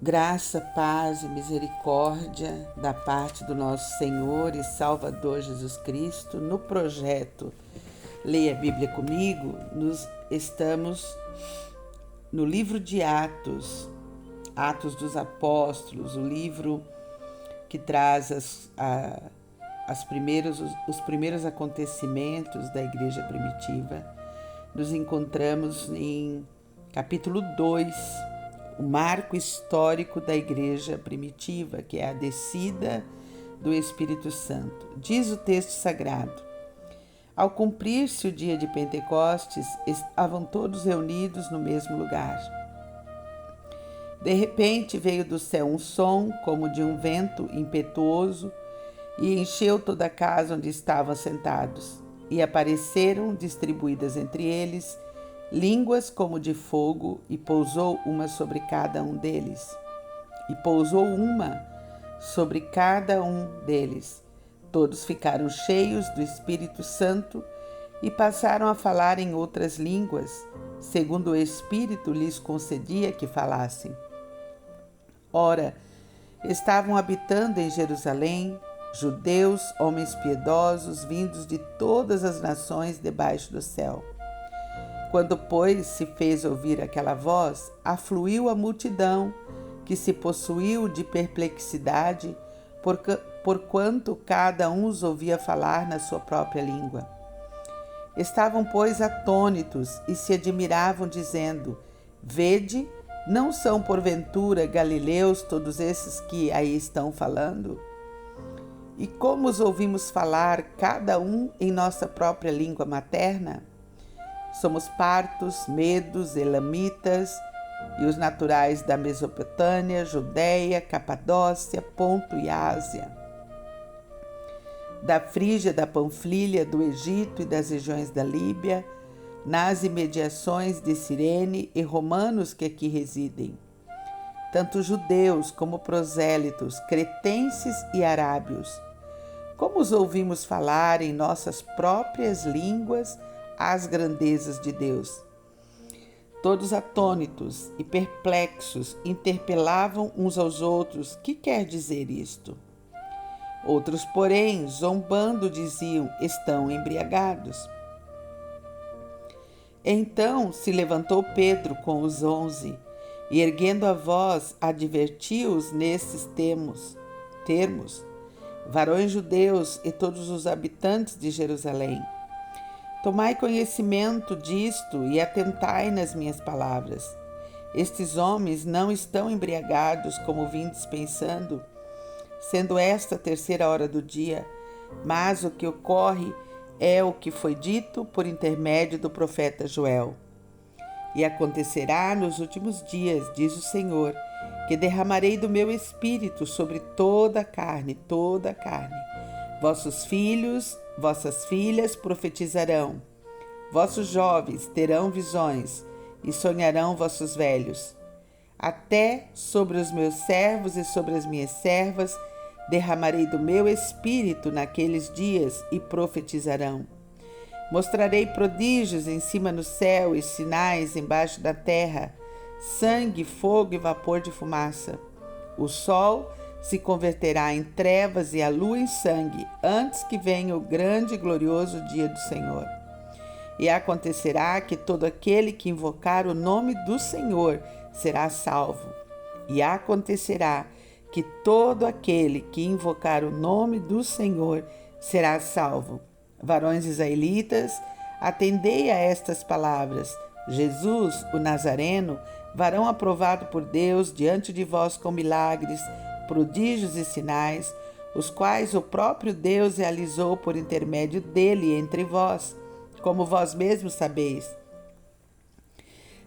Graça, paz e misericórdia da parte do nosso Senhor e Salvador Jesus Cristo. No projeto Leia a Bíblia Comigo, estamos no livro de Atos, Atos dos Apóstolos, o livro que traz os primeiros acontecimentos da igreja primitiva. Nos encontramos em capítulo 2, o marco histórico da igreja primitiva, que é a descida do Espírito Santo. Diz o texto sagrado: ao cumprir-se o dia de Pentecostes, estavam todos reunidos no mesmo lugar. De repente veio do céu um som, como de um vento impetuoso, e encheu toda a casa onde estavam sentados. E apareceram, distribuídas entre eles, línguas como de fogo, e pousou uma sobre cada um deles. Todos ficaram cheios do Espírito Santo e passaram a falar em outras línguas, segundo o Espírito lhes concedia que falassem. Ora, estavam habitando em Jerusalém judeus, homens piedosos, vindos de todas as nações debaixo do céu. Quando, pois, se fez ouvir aquela voz, afluiu a multidão, que se possuiu de perplexidade, porquanto cada um os ouvia falar na sua própria língua. Estavam, pois, atônitos e se admiravam, dizendo: Vede, não são porventura galileus todos esses que aí estão falando? E como os ouvimos falar, cada um em nossa própria língua materna? Somos partos, medos, elamitas e os naturais da Mesopotâmia, Judéia, Capadócia, Ponto e Ásia, da Frígia, da Panfilha, do Egito e das regiões da Líbia, nas imediações de Cirene e romanos que aqui residem, tanto judeus como prosélitos, cretenses e arábios. Como os ouvimos falar em nossas próprias línguas as grandezas de Deus. Todos atônitos e perplexos interpelavam uns aos outros: que quer dizer isto? Outros, porém, zombando, diziam: estão embriagados. Então se levantou Pedro com os 11 e, erguendo a voz, advertiu-os nesses termos: varões judeus e todos os habitantes de Jerusalém, tomai conhecimento disto e atentai nas minhas palavras. Estes homens não estão embriagados, como vindes pensando, sendo esta a terceira hora do dia, mas o que ocorre é o que foi dito por intermédio do profeta Joel. E acontecerá nos últimos dias, diz o Senhor, que derramarei do meu espírito sobre toda a carne. Vossos filhos, vossas filhas profetizarão, vossos jovens terão visões e sonharão vossos velhos. Até sobre os meus servos e sobre as minhas servas derramarei do meu espírito naqueles dias e profetizarão. Mostrarei prodígios em cima no céu e sinais embaixo da terra, sangue, fogo e vapor de fumaça. O sol se converterá em trevas e a lua em sangue, antes que venha o grande e glorioso dia do Senhor. E acontecerá que todo aquele que invocar o nome do Senhor será salvo. Varões israelitas, atendei a estas palavras. Jesus, o Nazareno, varão aprovado por Deus diante de vós com milagres, prodígios e sinais, os quais o próprio Deus realizou por intermédio dele entre vós, como vós mesmos sabeis.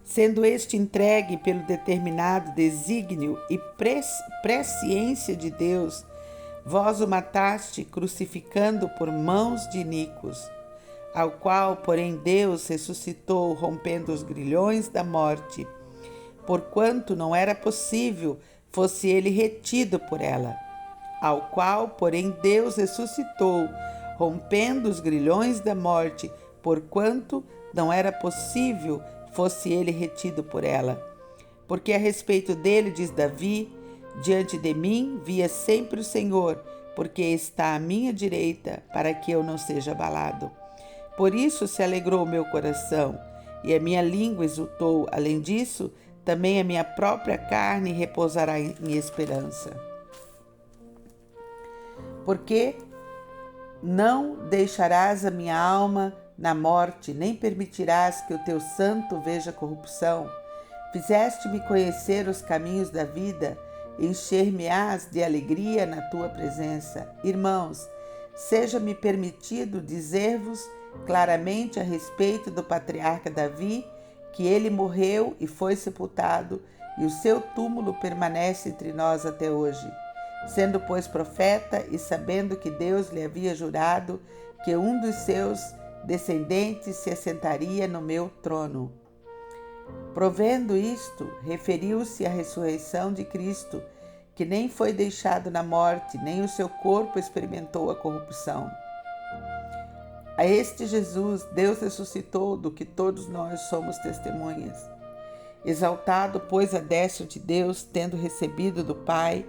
Sendo este entregue pelo determinado desígnio e presciência de Deus, vós o mataste, crucificando por mãos de iníquos, ao qual, porém, Deus ressuscitou, rompendo os grilhões da morte, porquanto não era possível fosse ele retido por ela. Porque a respeito dele, diz Davi, diante de mim via sempre o Senhor, porque está à minha direita, para que eu não seja abalado. Por isso se alegrou o meu coração, e a minha língua exultou. Além disso, também a minha própria carne repousará em esperança. Porque não deixarás a minha alma na morte, nem permitirás que o teu santo veja corrupção. Fizeste-me conhecer os caminhos da vida, encher-me-ás de alegria na tua presença. Irmãos, seja-me permitido dizer-vos claramente a respeito do patriarca Davi, que ele morreu e foi sepultado, e o seu túmulo permanece entre nós até hoje. Sendo, pois, profeta e sabendo que Deus lhe havia jurado que um dos seus descendentes se assentaria no meu trono. Provendo isto, referiu-se à ressurreição de Cristo, que nem foi deixado na morte, nem o seu corpo experimentou a corrupção. A este Jesus, Deus ressuscitou, do que todos nós somos testemunhas. Exaltado, pois, a destra de Deus, tendo recebido do Pai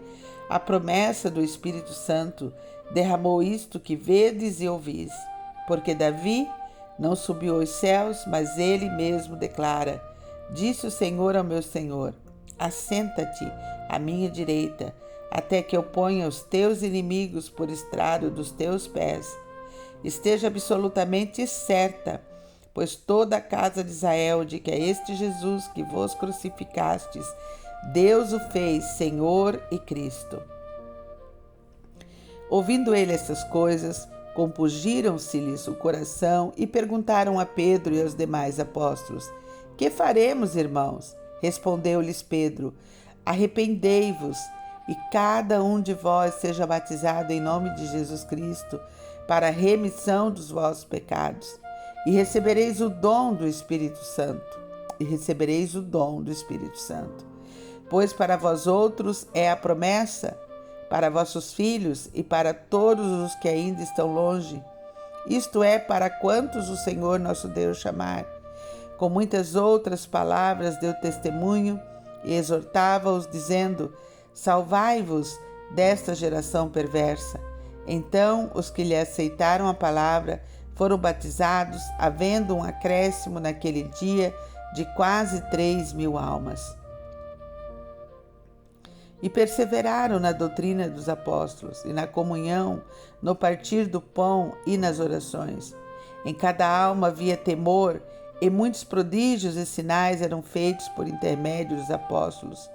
a promessa do Espírito Santo, derramou isto que vedes e ouvis. Porque Davi não subiu aos céus, mas ele mesmo declara: disse o Senhor ao meu Senhor: assenta-te à minha direita, até que eu ponha os teus inimigos por estrado dos teus pés. Esteja absolutamente certa, pois toda a casa de Israel, de que é este Jesus que vos crucificastes, Deus o fez Senhor e Cristo. Ouvindo ele estas coisas, compungiram-se-lhes o coração e perguntaram a Pedro e aos demais apóstolos: que faremos, irmãos? Respondeu-lhes Pedro: arrependei-vos e cada um de vós seja batizado em nome de Jesus Cristo para a remissão dos vossos pecados, e recebereis o dom do Espírito Santo. Pois para vós outros é a promessa, para vossos filhos e para todos os que ainda estão longe, isto é, para quantos o Senhor nosso Deus chamar. Com muitas outras palavras deu testemunho e exortava-os, dizendo: salvai-vos desta geração perversa. Então os que lhe aceitaram a palavra foram batizados, havendo um acréscimo naquele dia de quase 3.000 almas. E perseveraram na doutrina dos apóstolos, e na comunhão, no partir do pão e nas orações. Em cada alma havia temor, e muitos prodígios e sinais eram feitos por intermédio dos apóstolos.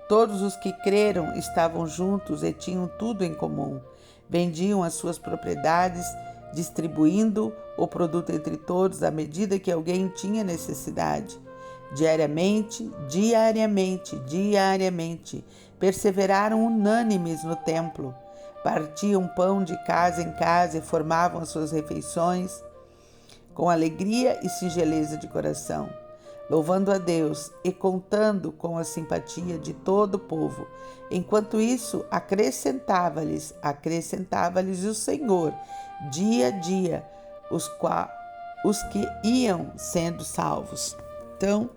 Todos os que creram estavam juntos e tinham tudo em comum. Vendiam as suas propriedades, distribuindo o produto entre todos à medida que alguém tinha necessidade. Diariamente, perseveraram unânimes no templo. Partiam pão de casa em casa e formavam as suas refeições com alegria e singeleza de coração, louvando a Deus e contando com a simpatia de todo o povo. Enquanto isso, acrescentava-lhes o Senhor, dia a dia, os que iam sendo salvos. Então,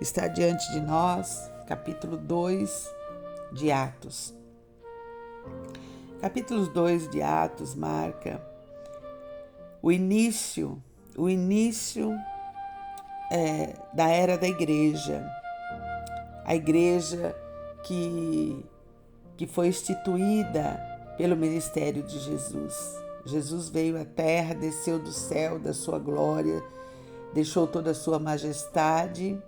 está diante de nós, capítulo 2 de Atos. Capítulo 2 de Atos marca o início da era da igreja. A igreja que foi instituída pelo ministério de Jesus. Jesus veio à terra, desceu do céu da sua glória, deixou toda a sua majestade,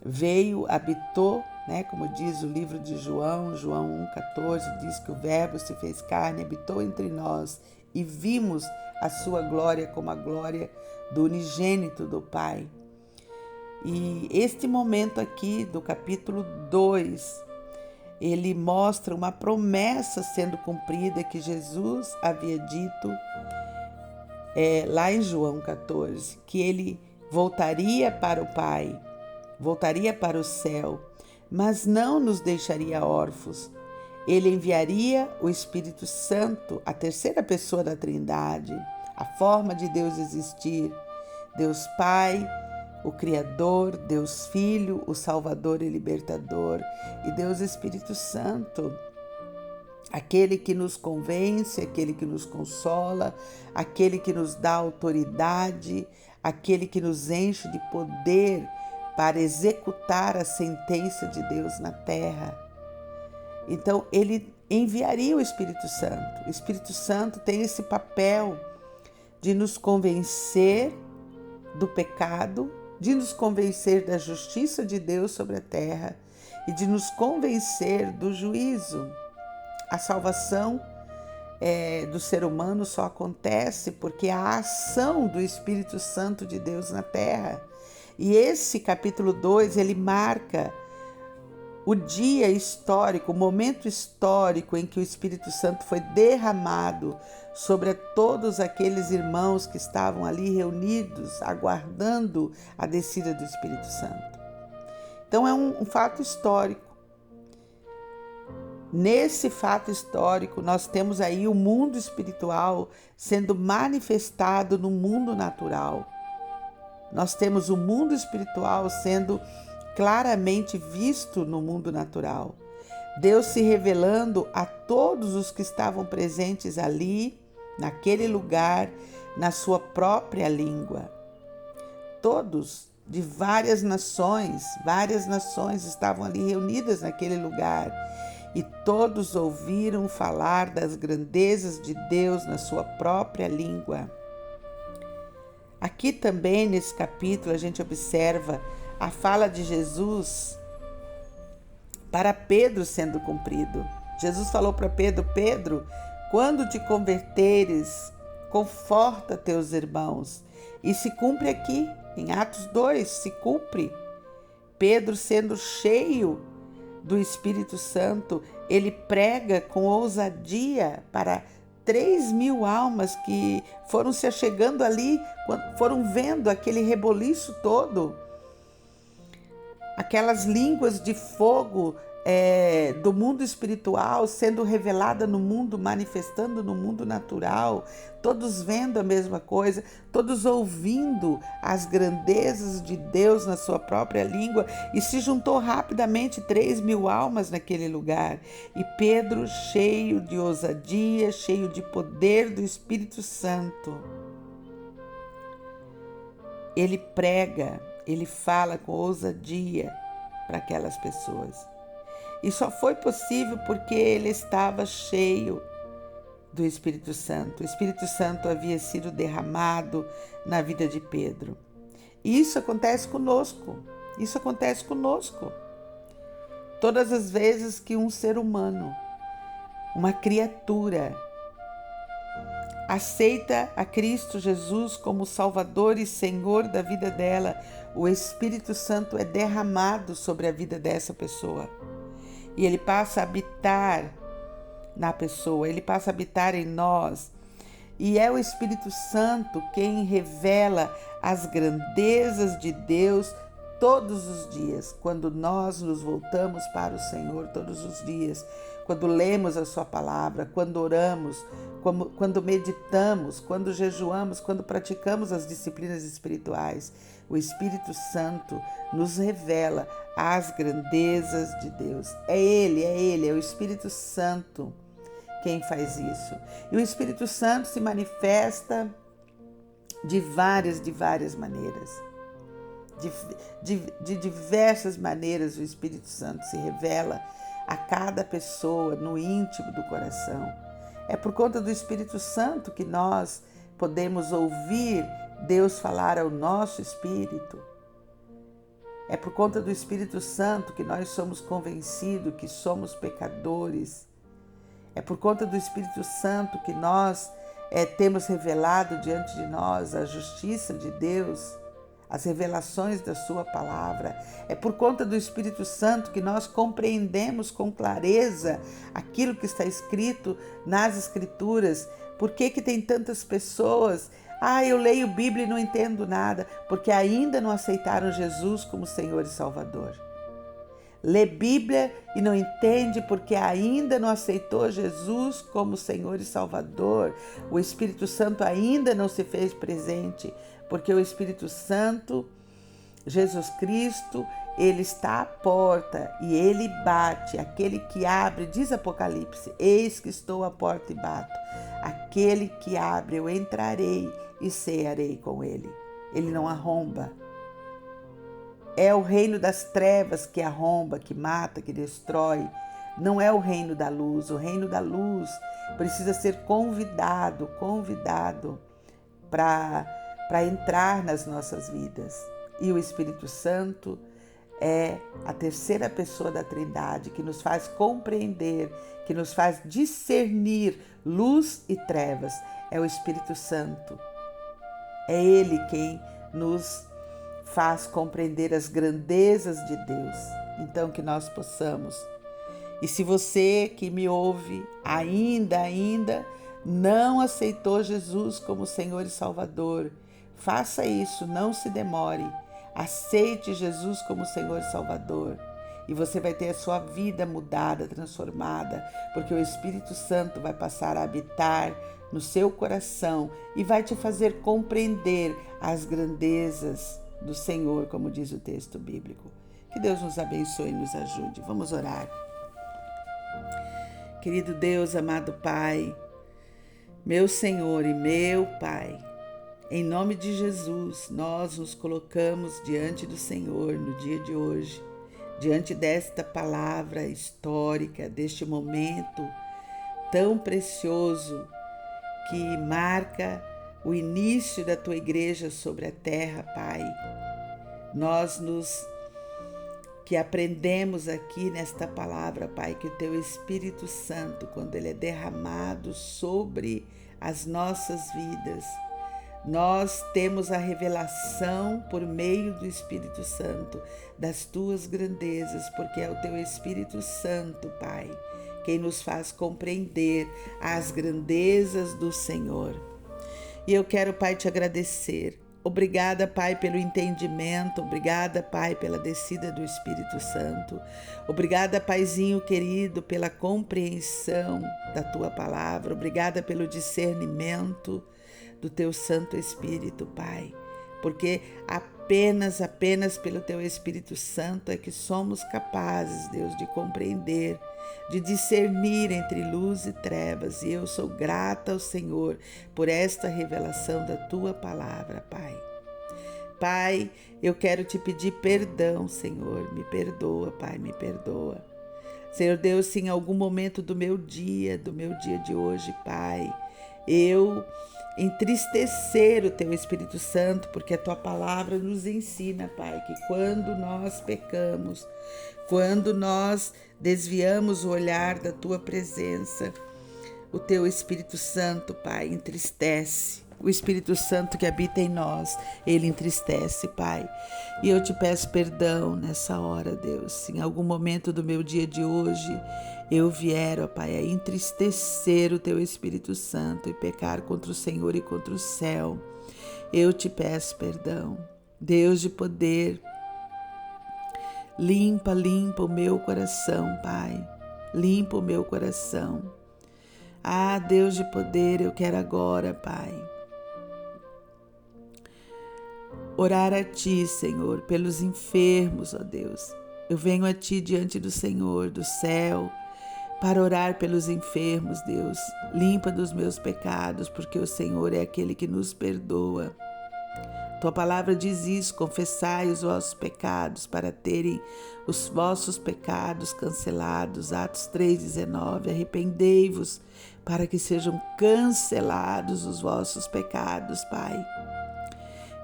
veio, habitou, como diz o livro de João 1,14, diz que o Verbo se fez carne, habitou entre nós e vimos a sua glória como a glória do unigênito do Pai. E este momento aqui do capítulo 2, ele mostra uma promessa sendo cumprida que Jesus havia dito lá em João 14, que ele voltaria para o Pai, voltaria para o céu, mas não nos deixaria órfãos. Ele enviaria o Espírito Santo, a terceira pessoa da Trindade, a forma de Deus existir, Deus Pai, o Criador, Deus Filho, o Salvador e Libertador, e Deus Espírito Santo, aquele que nos convence, aquele que nos consola, aquele que nos dá autoridade, aquele que nos enche de poder para executar a sentença de Deus na terra. Então, ele enviaria o Espírito Santo. O Espírito Santo tem esse papel de nos convencer do pecado, de nos convencer da justiça de Deus sobre a terra e de nos convencer do juízo. A salvação do ser humano só acontece porque há a ação do Espírito Santo de Deus na terra. E esse capítulo 2, ele marca o dia histórico, o momento histórico em que o Espírito Santo foi derramado sobre todos aqueles irmãos que estavam ali reunidos, aguardando a descida do Espírito Santo. Então é um fato histórico. Nesse fato histórico, nós temos aí o mundo espiritual sendo manifestado no mundo natural. Nós temos o mundo espiritual sendo claramente visto no mundo natural. Deus se revelando a todos os que estavam presentes ali, naquele lugar, na sua própria língua. Todos de várias nações estavam ali reunidas naquele lugar e todos ouviram falar das grandezas de Deus na sua própria língua. Aqui também nesse capítulo a gente observa a fala de Jesus para Pedro sendo cumprido. Jesus falou para Pedro: Pedro, quando te converteres, conforta teus irmãos. E se cumpre aqui, em Atos 2, se cumpre. Pedro, sendo cheio do Espírito Santo, ele prega com ousadia para 3.000 almas que foram se achegando ali, foram vendo aquele reboliço todo, aquelas línguas de fogo do mundo espiritual sendo revelada no mundo, manifestando no mundo natural, todos vendo a mesma coisa, todos ouvindo as grandezas de Deus na sua própria língua, e se juntou rapidamente 3.000 almas naquele lugar. E Pedro, cheio de ousadia, cheio de poder do Espírito Santo, ele prega, ele fala com ousadia para aquelas pessoas. E só foi possível porque ele estava cheio do Espírito Santo. O Espírito Santo havia sido derramado na vida de Pedro. E isso acontece conosco. Isso acontece conosco. Todas as vezes que um ser humano, uma criatura, aceita a Cristo Jesus como Salvador e Senhor da vida dela, o Espírito Santo é derramado sobre a vida dessa pessoa. E ele passa a habitar na pessoa, ele passa a habitar em nós. E é o Espírito Santo quem revela as grandezas de Deus todos os dias, quando nós nos voltamos para o Senhor todos os dias, quando lemos a sua palavra, quando oramos, quando meditamos, quando jejuamos, quando praticamos as disciplinas espirituais. O Espírito Santo nos revela as grandezas de Deus. É Ele, é o Espírito Santo quem faz isso. E o Espírito Santo se manifesta de várias maneiras. De diversas maneiras o Espírito Santo se revela a cada pessoa no íntimo do coração. É por conta do Espírito Santo que nós podemos ouvir Deus falar ao nosso espírito. É por conta do Espírito Santo que nós somos convencidos que somos pecadores. É por conta do Espírito Santo que nós temos revelado diante de nós a justiça de Deus, as revelações da sua palavra. É por conta do Espírito Santo que nós compreendemos com clareza aquilo que está escrito nas Escrituras. Por que tem tantas pessoas? Eu leio Bíblia e não entendo nada, porque ainda não aceitaram Jesus como Senhor e Salvador. Lê Bíblia e não entende porque ainda não aceitou Jesus como Senhor e Salvador. O Espírito Santo ainda não se fez presente, porque o Espírito Santo Jesus Cristo, Ele está à porta e Ele bate. Aquele que abre, diz Apocalipse, eis que estou à porta e bato. Aquele que abre, eu entrarei e cearei com Ele. Ele não arromba. É o reino das trevas que arromba, que mata, que destrói. Não é o reino da luz. O reino da luz precisa ser convidado para entrar nas nossas vidas. E o Espírito Santo é a terceira pessoa da Trindade que nos faz compreender, que nos faz discernir luz e trevas. É o Espírito Santo. É Ele quem nos faz compreender as grandezas de Deus. Então que nós possamos. E se você que me ouve ainda não aceitou Jesus como Senhor e Salvador, faça isso, não se demore. Aceite Jesus como Senhor e Salvador e você vai ter a sua vida mudada, transformada, porque o Espírito Santo vai passar a habitar no seu coração e vai te fazer compreender as grandezas do Senhor, como diz o texto bíblico. Que Deus nos abençoe e nos ajude. Vamos orar. Querido Deus, amado Pai, meu Senhor e meu Pai, em nome de Jesus, nós nos colocamos diante do Senhor no dia de hoje, diante desta palavra histórica, deste momento tão precioso que marca o início da Tua igreja sobre a terra, Pai. Nós que aprendemos aqui nesta palavra, Pai, que o Teu Espírito Santo, quando Ele é derramado sobre as nossas vidas, nós temos a revelação por meio do Espírito Santo das Tuas grandezas, porque é o Teu Espírito Santo, Pai, quem nos faz compreender as grandezas do Senhor. E eu quero, Pai, te agradecer. Obrigada, Pai, pelo entendimento. Obrigada, Pai, pela descida do Espírito Santo. Obrigada, Paizinho querido, pela compreensão da Tua palavra. Obrigada pelo discernimento do Teu Santo Espírito, Pai. Porque apenas pelo Teu Espírito Santo é que somos capazes, Deus, de compreender, de discernir entre luz e trevas. E eu sou grata ao Senhor por esta revelação da Tua palavra, Pai. Pai, eu quero te pedir perdão, Senhor. Me perdoa, Pai, me perdoa. Senhor Deus, se em algum momento do meu dia de hoje, Pai, eu entristecer o Teu Espírito Santo, porque a Tua palavra nos ensina, Pai, que quando nós pecamos, quando nós desviamos o olhar da Tua presença, o Teu Espírito Santo, Pai, entristece. O Espírito Santo que habita em nós, Ele entristece, Pai. E eu te peço perdão nessa hora, Deus. Se em algum momento do meu dia de hoje eu vier, ó Pai, a entristecer o Teu Espírito Santo e pecar contra o Senhor e contra o céu, eu te peço perdão. Deus de poder, limpa o meu coração, Pai. Limpa o meu coração. Ah, Deus de poder, eu quero agora, Pai, orar a Ti, Senhor, pelos enfermos, ó Deus. Eu venho a Ti diante do Senhor, do céu, para orar pelos enfermos, Deus. Limpa dos meus pecados, porque o Senhor é aquele que nos perdoa. Tua palavra diz isso: confessai os vossos pecados para terem os vossos pecados cancelados. Atos 3,19. Arrependei-vos para que sejam cancelados os vossos pecados, Pai.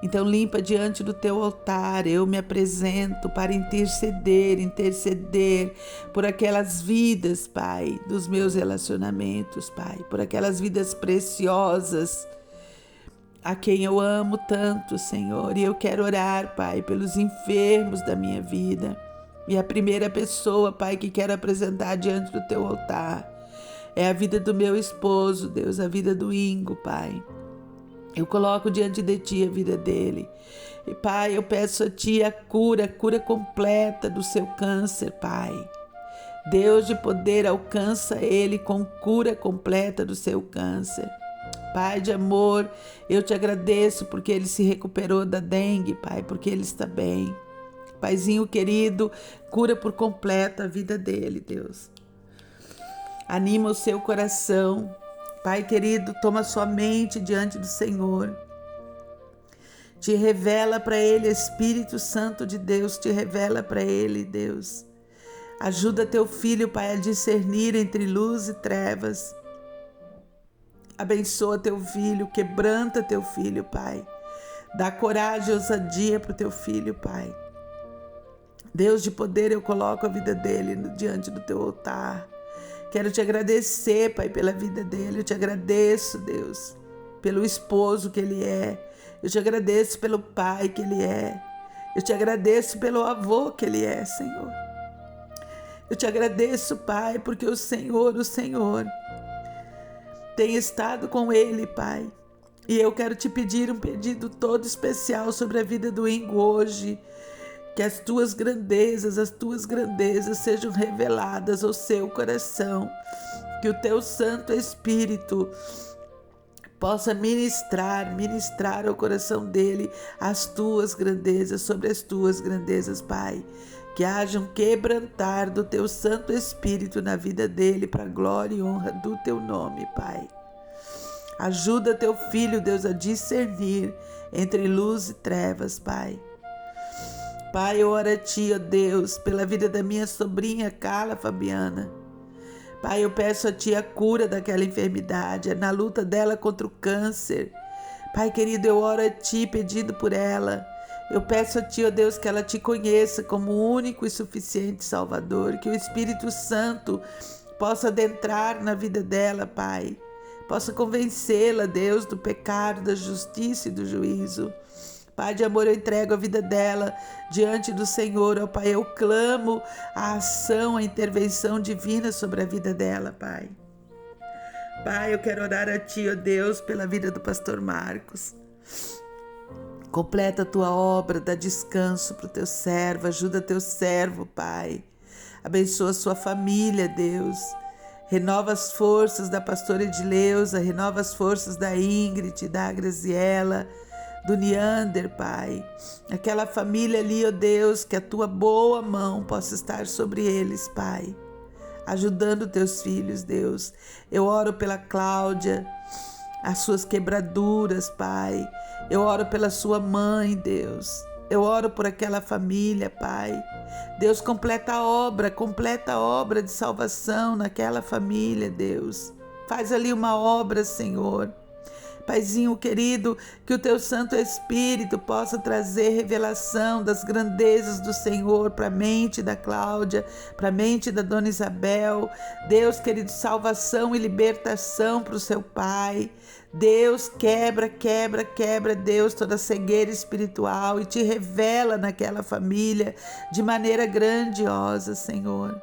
Então limpa diante do Teu altar. Eu me apresento para interceder por aquelas vidas, Pai, dos meus relacionamentos, Pai, por aquelas vidas preciosas a quem eu amo tanto, Senhor. E eu quero orar, Pai, pelos enfermos da minha vida. E a primeira pessoa, Pai, que quero apresentar diante do Teu altar é a vida do meu esposo, Deus, a vida do Ingo, Pai. Eu coloco diante de Ti a vida dele. E, Pai, eu peço a Ti a cura completa do seu câncer, Pai. Deus de poder, alcança ele com cura completa do seu câncer. Pai de amor, eu te agradeço porque ele se recuperou da dengue, Pai, porque ele está bem. Paizinho querido, cura por completo a vida dele, Deus. Anima o seu coração. Pai querido, toma sua mente diante do Senhor. Te revela para ele, Espírito Santo de Deus, te revela para ele, Deus. Ajuda teu filho, Pai, a discernir entre luz e trevas. Abençoa teu filho, quebranta teu filho, Pai. Dá coragem e ousadia para o teu filho, Pai. Deus de poder, eu coloco a vida dele diante do teu altar. Quero te agradecer, Pai, pela vida dele. Eu te agradeço, Deus, pelo esposo que ele é. Eu te agradeço pelo pai que ele é. Eu te agradeço pelo avô que ele é, Senhor. Eu te agradeço, Pai, porque o Senhor tem estado com ele, Pai. E eu quero te pedir um pedido todo especial sobre a vida do Ingo hoje. Que as tuas grandezas sejam reveladas ao seu coração. Que o teu Santo Espírito possa ministrar ao coração dele as tuas grandezas, sobre as tuas grandezas, Pai. Que haja um quebrantar do teu Santo Espírito na vida dele, para a glória e honra do teu nome, Pai. Ajuda teu filho, Deus, a discernir entre luz e trevas, Pai. Pai, eu oro a ti, ó Deus, pela vida da minha sobrinha Carla Fabiana. Pai, eu peço a ti a cura daquela enfermidade, na luta dela contra o câncer. Pai querido, eu oro a ti pedindo por ela. Eu peço a ti, ó Deus, que ela te conheça como o único e suficiente Salvador, que o Espírito Santo possa adentrar na vida dela, Pai. Possa convencê-la, Deus, do pecado, da justiça e do juízo. Pai de amor, eu entrego a vida dela diante do Senhor, ó Pai. Eu clamo a ação, a intervenção divina sobre a vida dela, Pai. Pai, eu quero orar a ti, ó Deus, pela vida do pastor Marcos. Completa a tua obra, dá descanso para o teu servo, ajuda teu servo, Pai. Abençoa a sua família, Deus. Renova as forças da pastora Edileuza, renova as forças da Ingrid, da Graziela, do Neander, Pai. Aquela família ali, ó Deus, que a tua boa mão possa estar sobre eles, Pai. Ajudando teus filhos, Deus. Eu oro pela Cláudia, as suas quebraduras, Pai. Eu oro pela sua mãe, Deus. Eu oro por aquela família, Pai. Deus, completa a obra de salvação naquela família, Deus. Faz ali uma obra, Senhor. Paizinho querido, que o teu Santo Espírito possa trazer revelação das grandezas do Senhor para a mente da Cláudia, para a mente da Dona Isabel. Deus querido, salvação e libertação para o seu pai. Deus, quebra, Deus, toda cegueira espiritual e te revela naquela família de maneira grandiosa, Senhor.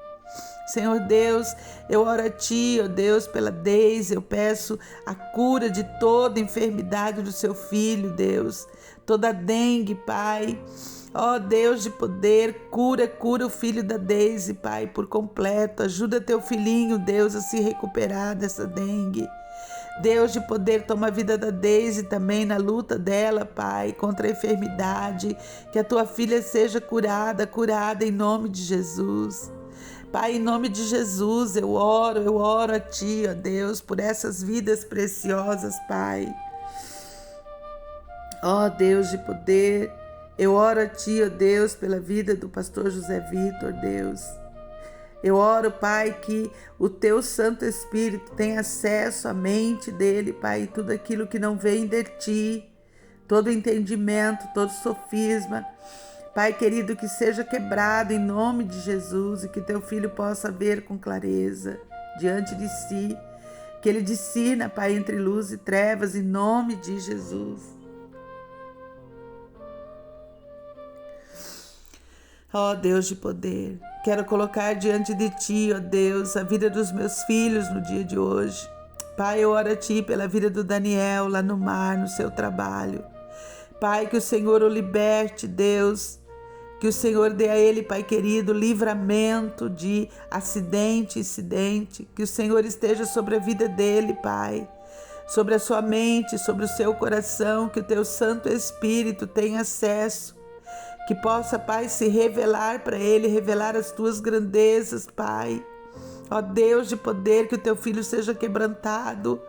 Senhor Deus, eu oro a ti, ó Deus, pela Deise, eu peço a cura de toda enfermidade do seu filho, Deus, toda dengue, Pai. Ó Deus de poder, cura o filho da Deise, Pai, por completo. Ajuda teu filhinho, Deus, a se recuperar dessa dengue. Deus de poder, toma a vida da Deise também na luta dela, Pai, contra a enfermidade. Que a tua filha seja curada em nome de Jesus. Pai, em nome de Jesus, eu oro a ti, ó Deus, por essas vidas preciosas, Pai. Ó Deus de poder, eu oro a ti, ó Deus, pela vida do pastor José Vitor, Deus. Eu oro, Pai, que o teu Santo Espírito tenha acesso à mente dele, Pai, tudo aquilo que não vem de ti, todo entendimento, todo sofisma, Pai querido, que seja quebrado em nome de Jesus e que teu filho possa ver com clareza diante de si, que ele discirna, Pai, entre luz e trevas em nome de Jesus. Ó Deus de poder, quero colocar diante de ti, ó Deus, a vida dos meus filhos no dia de hoje. Pai, eu oro a ti pela vida do Daniel lá no mar, no seu trabalho. Pai, que o Senhor o liberte, Deus. Que o Senhor dê a ele, Pai querido, livramento de acidente, incidente. Que o Senhor esteja sobre a vida dele, Pai. sobre a sua mente, sobre o seu coração, que o teu Santo Espírito tenha acesso, que possa, Pai, se revelar para ele, revelar as tuas grandezas, Pai. Ó Deus de poder, que o teu filho seja quebrantado.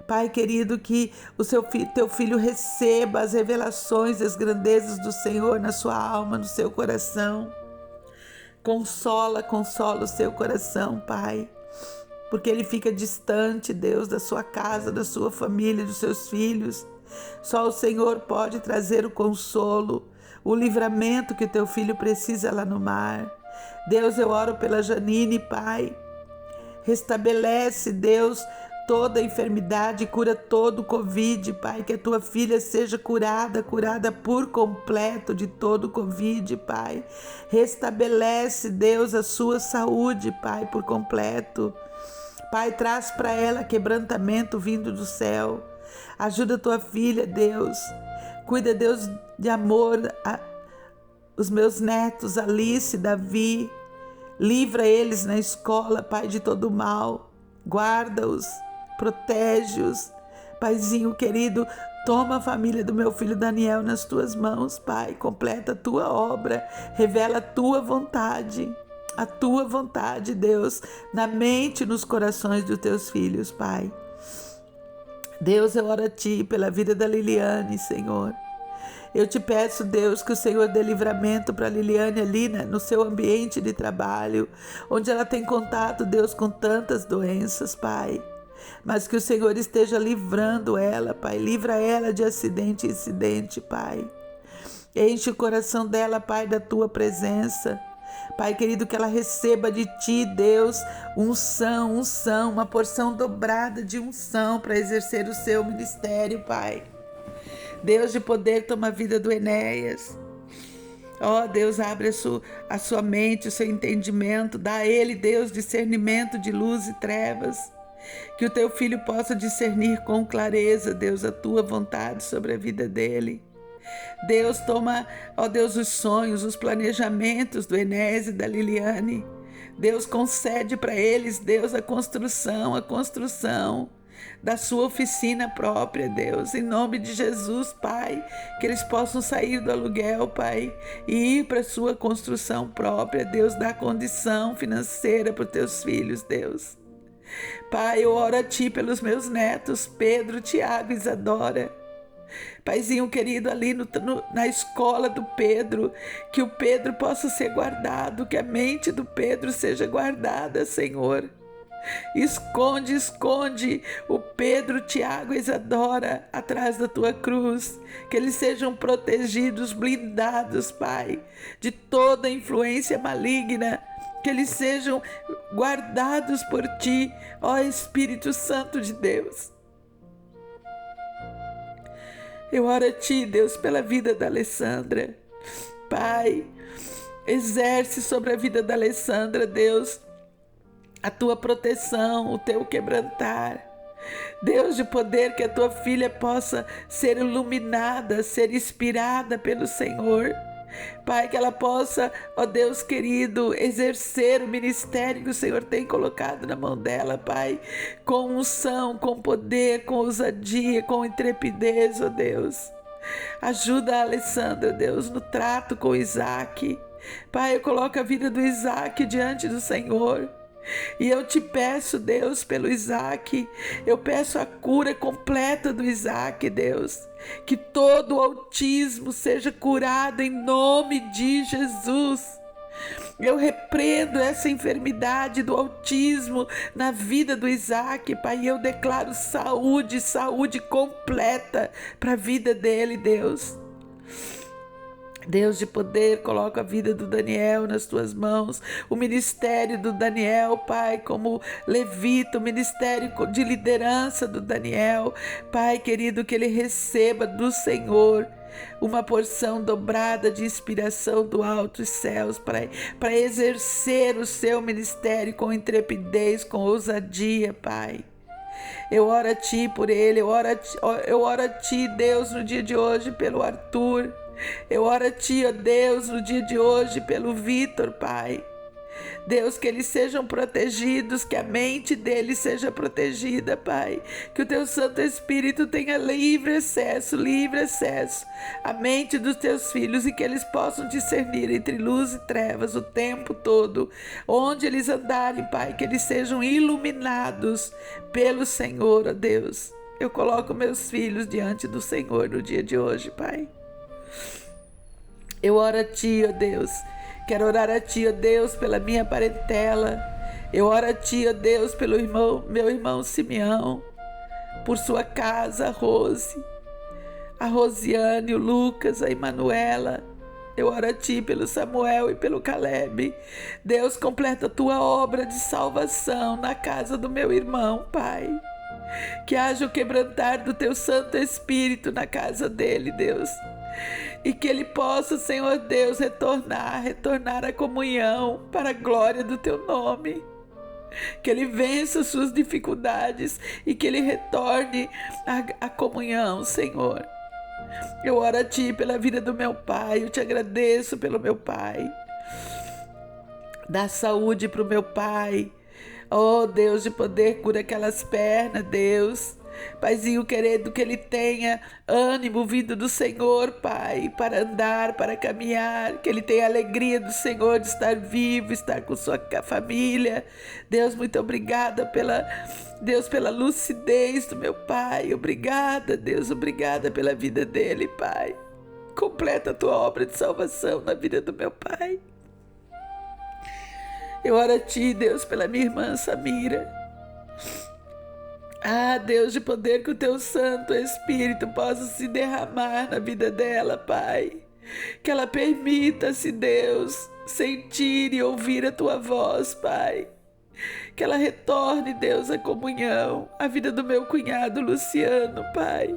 Pai querido, que teu filho receba as revelações das grandezas do Senhor na sua alma, no seu coração. Consola o seu coração, Pai, porque ele fica distante, Deus, da sua casa, da sua família, dos seus filhos. Só o Senhor pode trazer o consolo, o livramento que o teu filho precisa lá no mar. Deus, eu oro pela Janine, Pai. Restabelece, Deus, toda a enfermidade, cura todo o Covid, Pai, que a tua filha seja curada por completo de todo o Covid, Pai. Restabelece, Deus, a sua saúde, Pai, por completo. Pai, traz para ela quebrantamento vindo do céu. Ajuda a tua filha, Deus. Cuida, Deus, de amor os meus netos, Alice, Davi. Livra eles na escola, Pai, de todo mal. Guarda-os, protege-os. Paizinho querido, toma a família do meu filho Daniel nas tuas mãos, Pai. Completa a tua obra, revela a tua vontade, Deus, na mente e nos corações dos teus filhos, Pai. Deus, eu oro a Ti pela vida da Liliane, Senhor. Eu te peço, Deus, que o Senhor dê livramento para a Liliane ali no seu ambiente de trabalho, onde ela tem contato, Deus, com tantas doenças, Pai. Mas que o Senhor esteja livrando ela, Pai. Livra ela de acidente em acidente, Pai. Enche o coração dela, Pai, da Tua presença. Pai querido, que ela receba de Ti, Deus, unção, uma porção dobrada de unção para exercer o seu ministério, Pai. Deus de poder, toma a vida do Enéas. Ó Deus, abre a sua mente, o seu entendimento, dá a ele, Deus, discernimento de luz e trevas, que o teu filho possa discernir com clareza, Deus, a tua vontade sobre a vida dele. Deus, toma, ó Deus, os sonhos, os planejamentos do Enéas e da Liliane. Deus, concede para eles, Deus, a construção da sua oficina própria, Deus, em nome de Jesus, Pai, que eles possam sair do aluguel, Pai, e ir para a sua construção própria, Deus, dá condição financeira para os teus filhos, Deus. Pai, eu oro a Ti pelos meus netos, Pedro, Tiago e Isadora. Paizinho querido, ali na escola do Pedro, que o Pedro possa ser guardado, que a mente do Pedro seja guardada, Senhor. Esconde o Pedro, Tiago e Isadora atrás da tua cruz, que eles sejam protegidos, blindados, Pai, de toda influência maligna, que eles sejam guardados por Ti, ó Espírito Santo de Deus. Eu oro a Ti, Deus, pela vida da Alessandra. Pai, exerce sobre a vida da Alessandra, Deus, a Tua proteção, o Teu quebrantar. Deus de poder, que a Tua filha possa ser iluminada, ser inspirada pelo Senhor. Pai, que ela possa, ó Deus querido, exercer o ministério que o Senhor tem colocado na mão dela, Pai, com unção, com poder, com ousadia, com intrepidez, ó Deus. Ajuda a Alessandra, Deus, no trato com Isaac. Pai, eu coloco a vida do Isaac diante do Senhor. E eu te peço, Deus, pelo Isaac, eu peço a cura completa do Isaac, Deus, que todo o autismo seja curado em nome de Jesus. Eu repreendo essa enfermidade do autismo na vida do Isaac, Pai, e eu declaro saúde completa para a vida dele, Deus. Deus de poder, coloca a vida do Daniel nas tuas mãos, o ministério do Daniel, Pai, como levita, o ministério de liderança do Daniel, Pai querido, que ele receba do Senhor uma porção dobrada de inspiração do alto dos céus para exercer o seu ministério com intrepidez, com ousadia, Pai. Eu oro a Ti por ele, eu oro a Ti, Deus, no dia de hoje pelo Arthur. Eu oro a Ti, ó Deus, no dia de hoje pelo Vitor, Pai. Deus, que eles sejam protegidos, que a mente deles seja protegida, Pai. Que o Teu Santo Espírito tenha livre acesso à mente dos Teus filhos e que eles possam discernir entre luz e trevas o tempo todo. Onde eles andarem, Pai, que eles sejam iluminados pelo Senhor, ó Deus. Eu coloco meus filhos diante do Senhor no dia de hoje, Pai. Eu oro a Ti, ó Deus. Quero orar a Ti, ó Deus, pela minha parentela. Eu oro a Ti, ó Deus, pelo meu irmão Simeão, por sua casa, a Rosiane, o Lucas, a Emanuela. Eu oro a Ti pelo Samuel e pelo Caleb. Deus, completa a Tua obra de salvação na casa do meu irmão, Pai. Que haja o quebrantar do Teu Santo Espírito na casa dele, Deus. E que ele possa, Senhor Deus, retornar à comunhão para a glória do Teu nome. Que ele vença suas dificuldades e que ele retorne à comunhão, Senhor. Eu oro a Ti pela vida do meu pai, eu Te agradeço pelo meu pai. Dá saúde para o meu pai. Oh, Deus de poder, cura aquelas pernas, Deus. Paizinho querido, que ele tenha ânimo vindo do Senhor, Pai, para andar, para caminhar, que ele tenha alegria do Senhor de estar vivo, estar com sua família. Deus, muito obrigada pela lucidez do meu Pai. Obrigada, Deus, obrigada pela vida dele, Pai. Completa a Tua obra de salvação na vida do meu Pai. Eu oro a Ti, Deus, pela minha irmã Samira. Ah, Deus de poder, que o Teu Santo Espírito possa se derramar na vida dela, Pai. Que ela permita-se, Deus, sentir e ouvir a Tua voz, Pai. Que ela retorne, Deus, à comunhão, à vida do meu cunhado Luciano, Pai.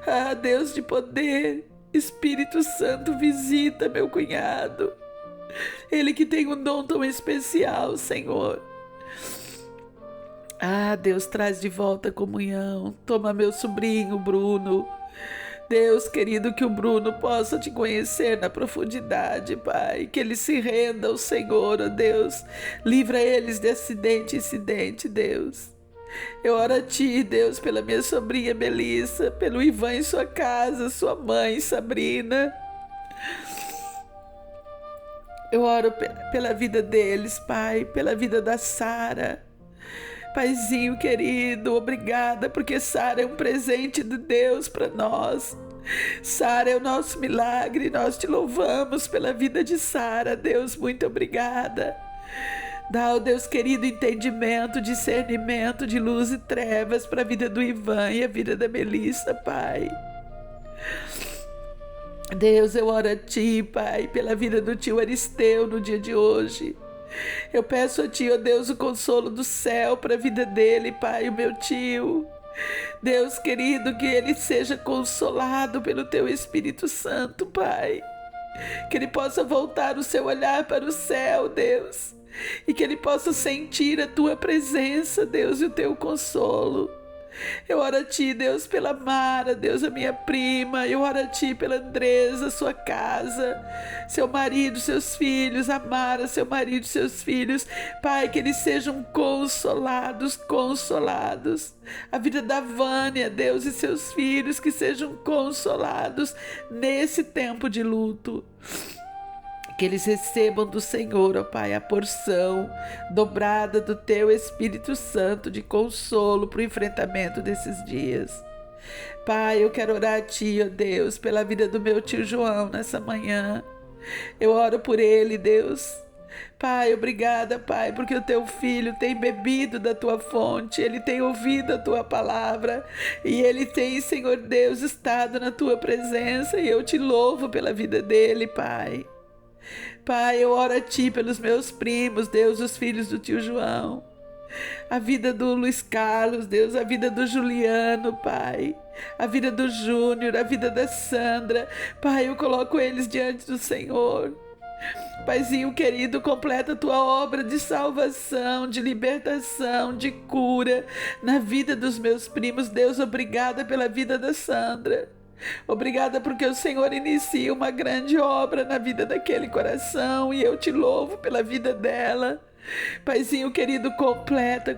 Ah, Deus de poder, Espírito Santo, visita meu cunhado. Ele que tem um dom tão especial, Senhor. Ah, Deus, traz de volta a comunhão. Toma meu sobrinho, Bruno. Deus querido, que o Bruno possa Te conhecer na profundidade, Pai. Que ele se renda ao Senhor, ó Deus. Livra eles de acidente em acidente, Deus. Eu oro a Ti, Deus, pela minha sobrinha Melissa, pelo Ivan em sua casa, sua mãe, Sabrina. Eu oro pela vida deles, Pai, pela vida da Sara. Paizinho querido, obrigada, porque Sara é um presente de Deus para nós. Sara é o nosso milagre, nós Te louvamos pela vida de Sara, Deus, muito obrigada. Dá, ó Deus querido, entendimento, discernimento de luz e trevas para a vida do Ivan e a vida da Melissa, Pai. Deus, eu oro a Ti, Pai, pela vida do tio Aristeu no dia de hoje. Eu peço a Ti, ó Deus, o consolo do céu para a vida dele, Pai, o meu tio. Deus querido, que ele seja consolado pelo Teu Espírito Santo, Pai. Que ele possa voltar o seu olhar para o céu, Deus. E que ele possa sentir a Tua presença, Deus, e o Teu consolo. Eu oro a Ti, Deus, pela Mara, Deus, a minha prima. Eu oro a Ti pela Andresa, sua casa, seu marido, seus filhos, a Mara, seu marido, seus filhos. Pai, que eles sejam consolados. A vida da Vânia, Deus, e seus filhos, que sejam consolados nesse tempo de luto. Que eles recebam do Senhor, ó Pai, a porção dobrada do Teu Espírito Santo de consolo para o enfrentamento desses dias. Pai, eu quero orar a Ti, ó Deus, pela vida do meu tio João nessa manhã. Eu oro por ele, Deus. Pai, obrigada, Pai, porque o Teu filho tem bebido da Tua fonte, ele tem ouvido a Tua palavra e ele tem, Senhor Deus, estado na Tua presença, e eu Te louvo pela vida dele, Pai. Pai, eu oro a Ti pelos meus primos, Deus, os filhos do tio João. A vida do Luiz Carlos, Deus, a vida do Juliano, Pai. A vida do Júnior, a vida da Sandra. Pai, eu coloco eles diante do Senhor. Paizinho querido, completa a Tua obra de salvação, de libertação, de cura na vida dos meus primos. Deus, obrigada pela vida da Sandra. Obrigada porque o Senhor inicia uma grande obra na vida daquele coração e eu te louvo pela vida dela. Paizinho querido, completa,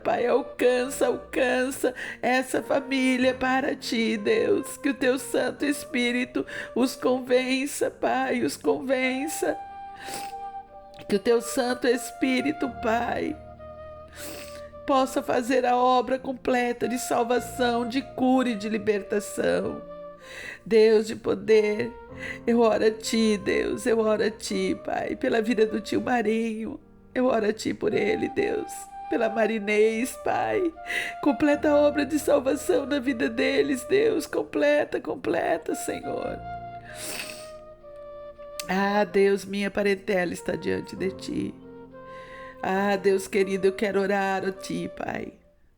Pai, alcança essa família para ti, Deus, que o teu Santo Espírito os convença, Pai, os convença, que o teu Santo Espírito, Pai, possa fazer a obra completa de salvação, de cura e de libertação. Deus de poder, eu oro a ti, Deus, eu oro a ti, Pai, pela vida do tio Marinho. Eu oro a ti por ele, Deus, pela Marinês, Pai. Completa a obra de salvação na vida deles, Deus. Completa, Senhor. Ah, Deus, minha parentela está diante de ti. Ah, Deus querido, eu quero orar a ti, Pai.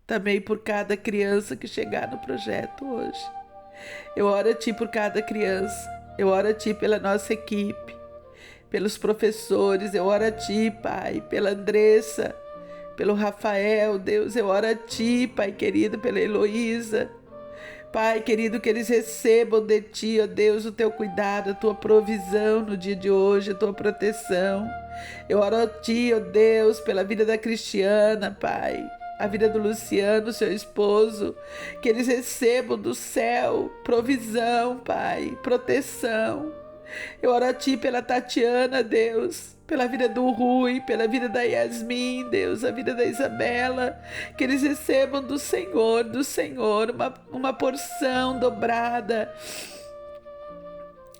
Também por cada criança que chegar no projeto hoje. Eu oro a ti por cada criança. Eu oro a ti pela nossa equipe, pelos professores, eu oro a ti, Pai, pela Andressa, pelo Rafael, Deus, eu oro a ti, Pai querido, pela Heloísa, Pai querido, que eles recebam de ti, ó Deus, o teu cuidado, a tua provisão no dia de hoje, a tua proteção. Eu oro a ti, ó Deus, pela vida da Cristiana, Pai, a vida do Luciano, seu esposo, que eles recebam do céu provisão, Pai, proteção. Eu oro a ti pela Tatiana, Deus, pela vida do Rui, pela vida da Yasmin, Deus, a vida da Isabela, que eles recebam do Senhor, uma porção dobrada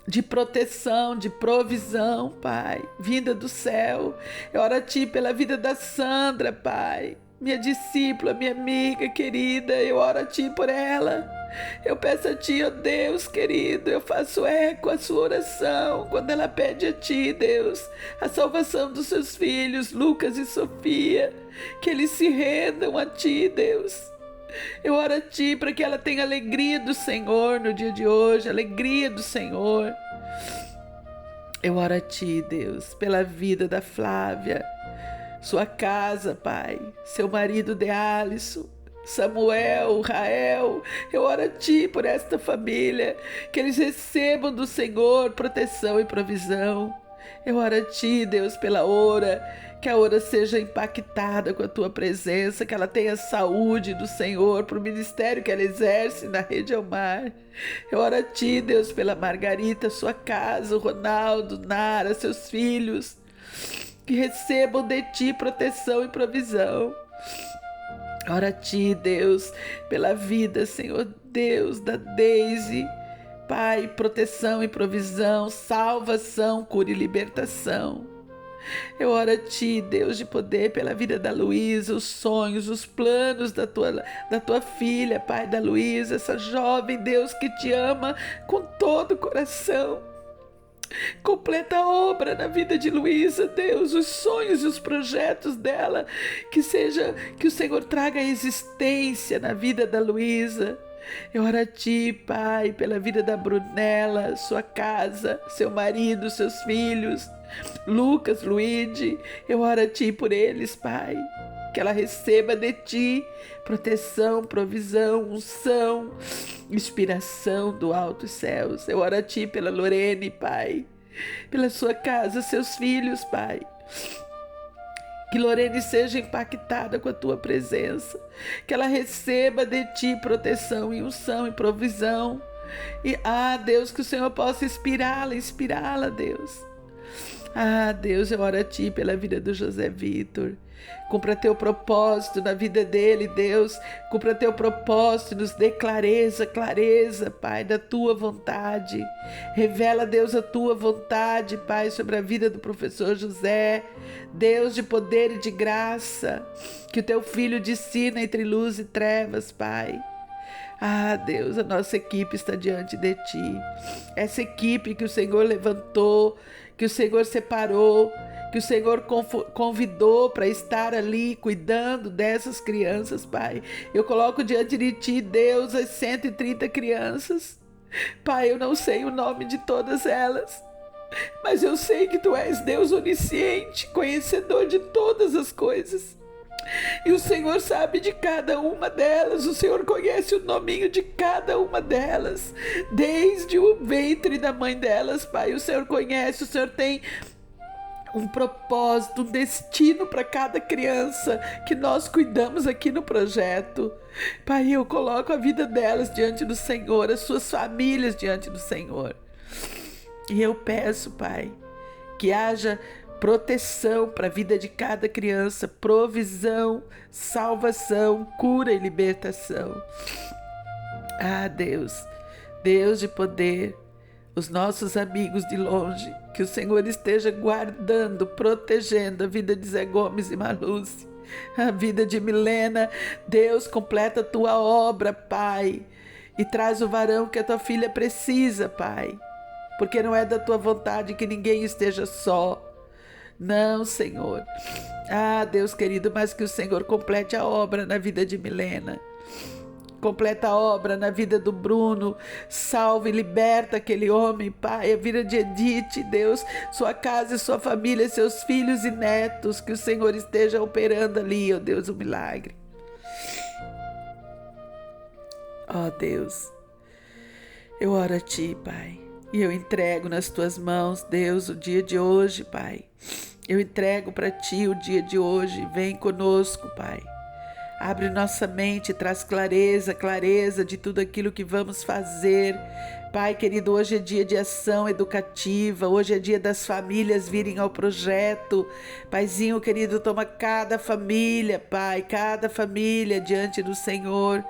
de proteção, de provisão, Pai, vinda do céu. Eu oro a ti pela vida da Sandra, Pai, minha discípula, minha amiga querida, eu oro a ti por ela. Eu peço a ti, ó Deus querido, eu faço eco à sua oração quando ela pede a ti, Deus, a salvação dos seus filhos, Lucas e Sofia, que eles se rendam a ti, Deus. Eu oro a ti para que ela tenha alegria do Senhor no dia de hoje, alegria do Senhor. Eu oro a ti, Deus, pela vida da Flávia, sua casa, Pai, seu marido de Alisson, Samuel, Rael, eu oro a ti por esta família, que eles recebam do Senhor proteção e provisão. Eu oro a ti, Deus, pela Ora, que a Ora seja impactada com a tua presença, que ela tenha saúde do Senhor para o ministério que ela exerce na Rede Almar. Eu oro a ti, Deus, pela Margarita, sua casa, o Ronaldo, Nara, seus filhos, que recebam de ti proteção e provisão. Ora a ti, Deus, pela vida, Senhor Deus, da Deise, Pai, proteção e provisão, salvação, cura e libertação. Eu oro a ti, Deus de poder, pela vida da Luísa, os sonhos, os planos da tua filha, Pai, da Luísa, essa jovem, Deus, que te ama com todo o coração. Completa a obra na vida de Luísa, Deus, os sonhos e os projetos dela, que o Senhor traga existência na vida da Luísa. Eu oro a ti, Pai, pela vida da Brunella, sua casa, seu marido, seus filhos, Lucas, Luigi, eu oro a ti por eles, Pai, que ela receba de ti proteção, provisão, unção, inspiração do altos céus. Eu oro a ti pela Lorene, Pai, pela sua casa, seus filhos, Pai. Que Lorene seja impactada com a tua presença, que ela receba de ti proteção e unção e provisão. E, Deus, que o Senhor possa inspirá-la, Deus. Deus, eu oro a ti pela vida do José Vitor. Cumpra teu propósito na vida dele, Deus. Cumpra teu propósito, nos dê clareza, Pai, da tua vontade. Revela, Deus, a tua vontade, Pai, sobre a vida do professor José. Deus de poder e de graça, que o teu filho discina entre luz e trevas, Pai. Deus, a nossa equipe está diante de ti. Essa equipe que o Senhor levantou, que o Senhor separou, que o Senhor convidou para estar ali cuidando dessas crianças, Pai. Eu coloco diante de ti, Deus, as 130 crianças. Pai, eu não sei o nome de todas elas, mas eu sei que tu és Deus onisciente, conhecedor de todas as coisas. E o Senhor sabe de cada uma delas, o Senhor conhece o nominho de cada uma delas, desde o ventre da mãe delas, Pai. O Senhor conhece, o Senhor tem um propósito, um destino para cada criança que nós cuidamos aqui no projeto. Pai, eu coloco a vida delas diante do Senhor, as suas famílias diante do Senhor. E eu peço, Pai, que haja proteção para a vida de cada criança, provisão, salvação, cura e libertação. Ah, Deus, Deus de poder, os nossos amigos de longe, que o Senhor esteja guardando, protegendo a vida de Zé Gomes e Marluce, a vida de Milena. Deus, completa a tua obra, Pai, e traz o varão que a tua filha precisa, Pai, porque não é da tua vontade que ninguém esteja só. Não, Senhor. Ah, Deus querido, mas que o Senhor complete a obra na vida de Milena. Completa a obra na vida do Bruno, salve e liberta aquele homem, Pai, a vida de Edith, Deus, sua casa e sua família, seus filhos e netos, que o Senhor esteja operando ali, ó Deus, o milagre. Ó Deus, eu oro a Ti, Pai, e eu entrego nas Tuas mãos, Deus, o dia de hoje, Pai. Eu entrego para Ti o dia de hoje, vem conosco, Pai. Abre nossa mente, traz clareza de tudo aquilo que vamos fazer. Pai querido, hoje é dia de ação educativa, hoje é dia das famílias virem ao projeto. Paizinho querido, toma cada família, Pai, cada família diante do Senhor.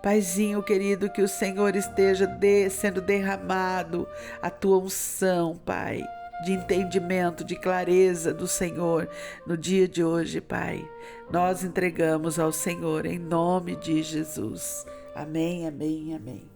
Paizinho querido, que o Senhor esteja sendo derramado a Tua unção, Pai, de entendimento, de clareza do Senhor no dia de hoje, Pai. Nós entregamos ao Senhor em nome de Jesus. Amém, amém, amém.